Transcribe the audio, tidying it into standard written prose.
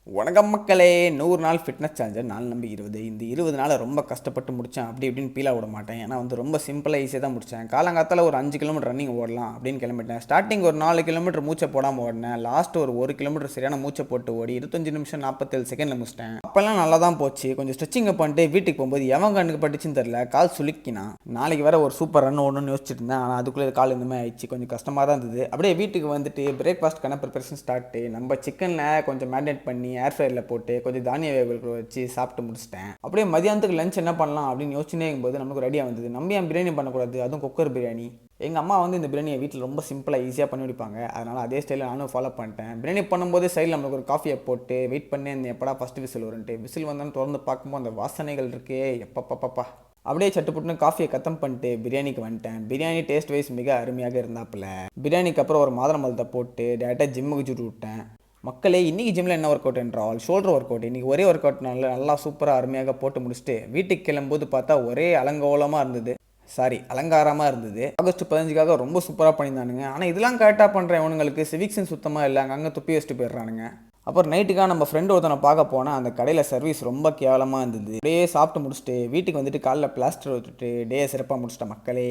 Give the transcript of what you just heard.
வணக்கம் மக்களே. 100 நாள் ஃபிட்னஸ் சேலஞ்சர் நாள் நம்பர் 20. இந்த 20 நாளை ரொம்ப கஷ்டப்பட்டு முடித்தேன். அப்படி இப்படின்னு பீலாக விட மாட்டேன். ஏன்னா ரொம்ப சிம்பிளாக ஈஸியாக தான் முடித்தேன். காலங்காத்தால் ஒரு 5 கிலோமீட்டர் ரன்னிங் ஓடலாம் அப்படின்னு கிளம்பிட்டேன். ஸ்டார்டிங் ஒரு 4 கிலோமீட்டர் மூச்சை போடாமல் ஓடினேன். லாஸ்ட் ஒரு 1 கிலோமீட்டர் சரியான மூச்சை போட்டு ஓடி 25 நிமிஷம் 47 செகண்டில் முடிச்சிட்டேன். அப்போல்லாம் நல்லா தான் போச்சு. கொஞ்சம் ஸ்ட்ரெச்சிங்கை பண்ணிட்டு வீட்டுக்கு போகும்போது எவன் கண்ணுக்கு பட்டுச்சுன்னு தெரில, கால் சுலுக்கினா. நாளைக்கு வேறு ஒரு சூப்பர் ரன் ஓடணும்னு யோசிச்சுட்டு இருந்தேன். ஆனால் அதுக்குள்ளே கால் இந்த மாதிரி ஆயிடுச்சு. கொஞ்சம் கஷ்டமாக தான் இருந்தது. அப்படியே வீட்டுக்கு வந்துட்டு பிரேக்ஃபாஸ்ட்க்கான ப்ரிப்பரேஷன் ஸ்டார்ட்டு. நம்ம சிக்கனில் கொஞ்சம் மேரினேட் பண்ணி ஏர் ஃப்ரையரில் போட்டு கொஞ்சம் தானிய வகைகள் வச்சு சாப்பிட்டு முடிச்சிட்டேன். அப்படியே மதியானத்துக்கு லஞ்ச் என்ன பண்ணலாம் அப்படின்னு யோசிச்சுனே இருக்கும்போது நமக்கு ரெடியாக வந்தது. நம்ம ஏன் பிரியாணி பண்ணக்கூடாது, அதுவும் குக்கர் பிரியாணி. எங்கள் அம்மா இந்த பிரியாணியை வீட்டில் ரொம்ப சிம்பிளாக ஈஸியாக பண்ணி முடிப்பாங்க. அதனால் அதே ஸ்டைலில் நானும் ஃபாலோ பண்ணிட்டேன். பிரியாணி பண்ணும்போது சைடில் நம்மளுக்கு ஒரு காஃபியை போட்டு வெயிட் பண்ணி அந்த எப்படா ஃபஸ்ட்டு விசில் வரும்ட்டு. விசில் வந்தாலும் திறந்து பார்க்கும்போது அந்த வாசனைகள் இருக்கே எப்பப்பப்பா. அப்படியே சட்டுப்புட்டுன்னு காஃபியை கத்தம் பண்ணிட்டு பிரியாணிக்கு வந்துட்டேன். பிரியாணி டேஸ்ட் வைஸ் மிக அருமையாக இருந்தாப்புல. பிரியாணிக்கு அப்புறம் ஒரு மாதுளம்பழத்தை போட்டு டேரெக்டாக ஜிம்முக்கு சுட்டு விட்டேன். மக்களே, இன்றைக்கி ஜிம்மில் என்ன ஒர்க் அவுட் என்றால் ஷோல்டர் ஒர்க் அவுட். இன்றைக்கி ஒரே ஒர்க் அவுட் நல்லா சூப்பராக அருமையாக போட்டு முடிச்சுட்டு வீட்டுக்கு கிளம்பும்போது பார்த்தா ஒரே அலங்கோலமாக இருந்தது. அலங்காரமாக இருந்தது. ஆகஸ்ட் 15க்காக ரொம்ப சூப்பராக பண்ணியிருந்தானுங்க. ஆனால் இதெல்லாம் கரெக்டாக பண்ணுறேன். இவனுங்களுக்கு சிவிக்ஸும் சுத்தமாக இல்லை, அங்கே துப்பி வச்சுட்டு போயிடுறானுங்க. அப்புறம் நைட்டுக்காக நம்ம ஃப்ரெண்டு ஒருத்தனை பார்க்க போனால் அந்த கடையில் சர்வீஸ் ரொம்ப கேவலமாக இருந்தது. அப்படியே சாப்பிட்டு முடிச்சுட்டு வீட்டுக்கு வந்துட்டு காலைல பிளாஸ்டர் வச்சுட்டு டே சிறப்பாக முடிச்சிட்டேன் மக்களே.